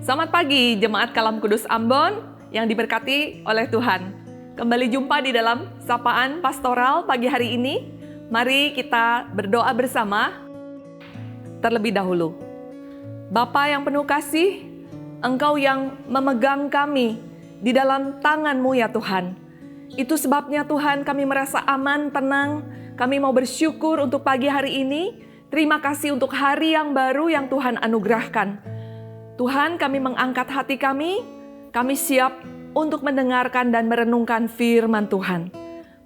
Selamat pagi Jemaat Kalam Kudus Ambon yang diberkati oleh Tuhan. Kembali jumpa di dalam Sapaan Pastoral pagi hari ini. Mari kita berdoa bersama. Terlebih dahulu, Bapa yang penuh kasih, Engkau yang memegang kami di dalam tangan-Mu ya Tuhan. Itu sebabnya Tuhan kami merasa aman, tenang. Kami mau bersyukur untuk pagi hari ini. Terima kasih untuk hari yang baru yang Tuhan anugerahkan. Tuhan, kami mengangkat hati kami siap untuk mendengarkan dan merenungkan firman Tuhan.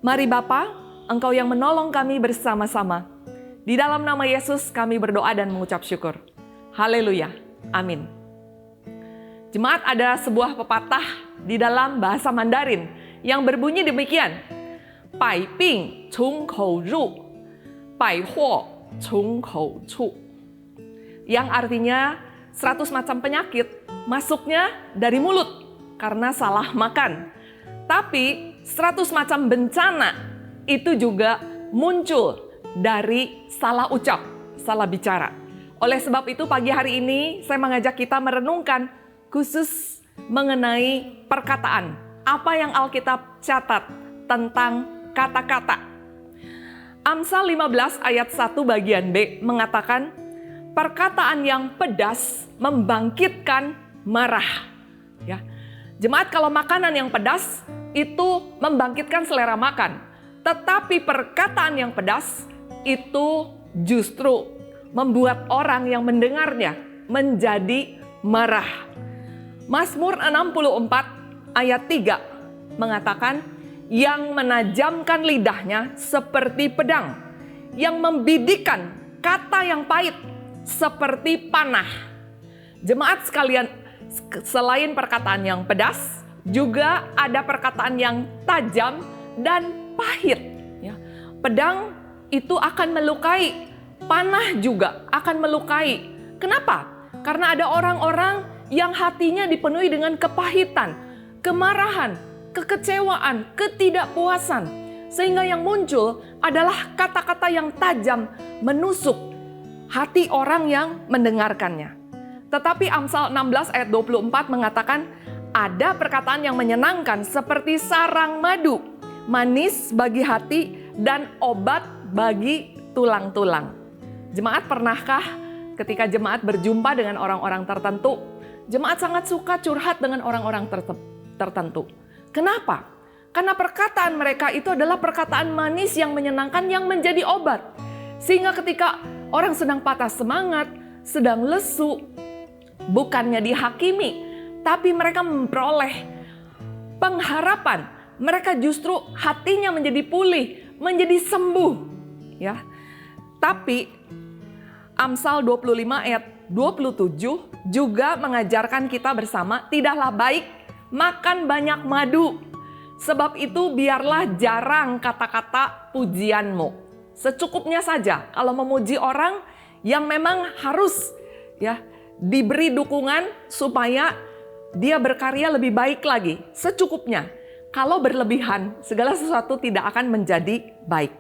Mari Bapa, Engkau yang menolong kami bersama-sama. Di dalam nama Yesus kami berdoa dan mengucap syukur. Haleluya, amin. Jemaat, ada sebuah pepatah di dalam bahasa Mandarin yang berbunyi demikian. Bai Bing Cong Kou Ru, Bai Huo Cong Kou Cu. Yang artinya 100 macam penyakit masuknya dari mulut karena salah makan. Tapi 100 macam bencana itu juga muncul dari salah ucap, salah bicara. Oleh sebab itu pagi hari ini saya mengajak kita merenungkan khusus mengenai perkataan. Apa yang Alkitab catat tentang kata-kata. Amsal 15 ayat 1 bagian B mengatakan, perkataan yang pedas membangkitkan marah. Ya. Jemaat, kalau makanan yang pedas itu membangkitkan selera makan. Tetapi perkataan yang pedas itu justru membuat orang yang mendengarnya menjadi marah. Mazmur 64 ayat 3 mengatakan, yang menajamkan lidahnya seperti pedang, yang membidikkan kata yang pahit seperti panah. Jemaat sekalian, selain perkataan yang pedas, juga ada perkataan yang tajam dan pahit. Ya. Pedang itu akan melukai, panah juga akan melukai. Kenapa? Karena ada orang-orang yang hatinya dipenuhi dengan kepahitan, kemarahan, kekecewaan, ketidakpuasan. Sehingga yang muncul adalah kata-kata yang tajam, menusuk hati orang yang mendengarkannya. Tetapi Amsal 16 ayat 24 mengatakan, ada perkataan yang menyenangkan seperti sarang madu, manis bagi hati dan obat bagi tulang-tulang. Jemaat, pernahkah ketika jemaat berjumpa dengan orang-orang tertentu, jemaat sangat suka curhat dengan orang-orang tertentu. Kenapa? Karena perkataan mereka itu adalah perkataan manis yang menyenangkan yang menjadi obat. Sehingga ketika orang sedang patah semangat, sedang lesu, bukannya dihakimi, tapi mereka memperoleh pengharapan. Mereka justru hatinya menjadi pulih, menjadi sembuh. Ya. Tapi Amsal 25 ayat 27 juga mengajarkan kita bersama, tidaklah baik makan banyak madu. Sebab itu biarlah jarang kata-kata pujianmu. Secukupnya saja. Kalau memuji orang yang memang harus ya diberi dukungan supaya dia berkarya lebih baik lagi. Secukupnya. Kalau berlebihan, segala sesuatu tidak akan menjadi baik.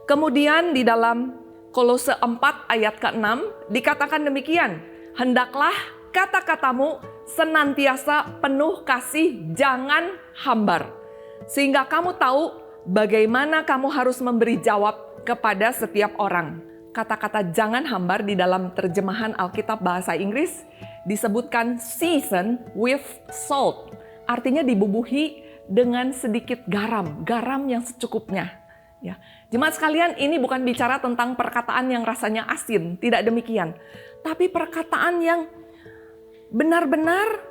Kemudian di dalam Kolose 4 ayat ke-6 dikatakan demikian. Hendaklah kata-katamu senantiasa penuh kasih, jangan hambar. Sehingga kamu tahu bagaimana kamu harus memberi jawab kepada setiap orang. Kata-kata jangan hambar di dalam terjemahan Alkitab bahasa Inggris disebutkan season with salt. Artinya dibubuhi dengan sedikit garam, garam yang secukupnya. Ya. Jemaat sekalian, ini bukan bicara tentang perkataan yang rasanya asin, tidak demikian. Tapi perkataan yang benar-benar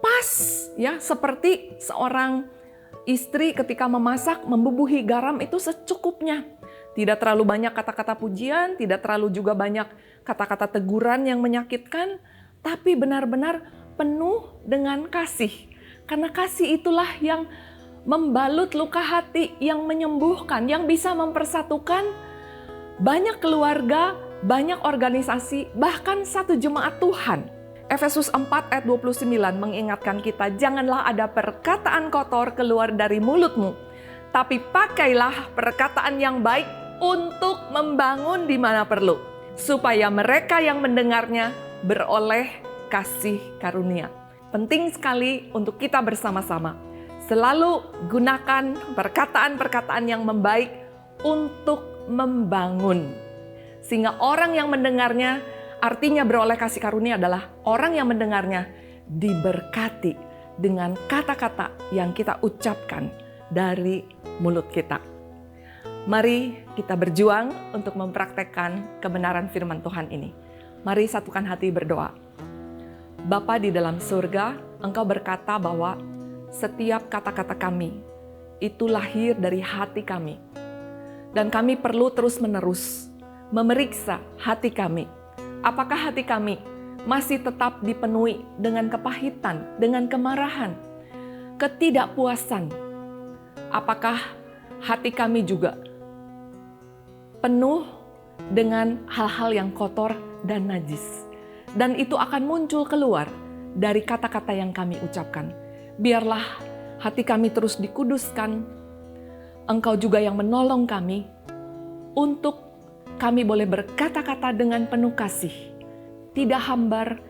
pas, ya, seperti seorang istri ketika memasak membubuhi garam itu secukupnya. Tidak terlalu banyak kata-kata pujian, tidak terlalu juga banyak kata-kata teguran yang menyakitkan, tapi benar-benar penuh dengan kasih. Karena kasih itulah yang membalut luka hati, yang menyembuhkan, yang bisa mempersatukan banyak keluarga, banyak organisasi, bahkan satu jemaat Tuhan. Efesus 4 ayat 29 mengingatkan kita, janganlah ada perkataan kotor keluar dari mulutmu, tapi pakailah perkataan yang baik untuk membangun di mana perlu, supaya mereka yang mendengarnya beroleh kasih karunia. Penting sekali untuk kita bersama-sama selalu gunakan perkataan-perkataan yang membaik untuk membangun. Sehingga orang yang mendengarnya, artinya beroleh kasih karunia adalah orang yang mendengarnya diberkati dengan kata-kata yang kita ucapkan dari mulut kita. Mari kita berjuang untuk mempraktekkan kebenaran firman Tuhan ini. Mari satukan hati berdoa. Bapa di dalam surga, Engkau berkata bahwa setiap kata-kata kami itu lahir dari hati kami. Dan kami perlu terus-menerus memeriksa hati kami. Apakah hati kami masih tetap dipenuhi dengan kepahitan, dengan kemarahan, ketidakpuasan? Apakah hati kami juga penuh dengan hal-hal yang kotor dan najis? Dan itu akan muncul keluar dari kata-kata yang kami ucapkan. Biarlah hati kami terus dikuduskan. Engkau juga yang menolong kami untuk kami boleh berkata-kata dengan penuh kasih, tidak hambar,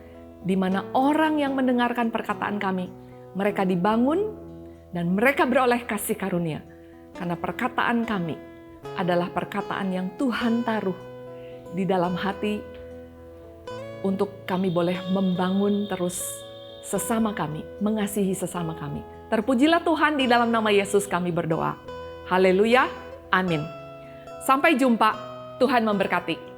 di mana orang yang mendengarkan perkataan kami, mereka dibangun dan mereka beroleh kasih karunia. Karena perkataan kami adalah perkataan yang Tuhan taruh di dalam hati untuk kami boleh membangun terus sesama kami, mengasihi sesama kami. Terpujilah Tuhan, di dalam nama Yesus kami berdoa. Haleluya, amin. Sampai jumpa, Tuhan memberkati.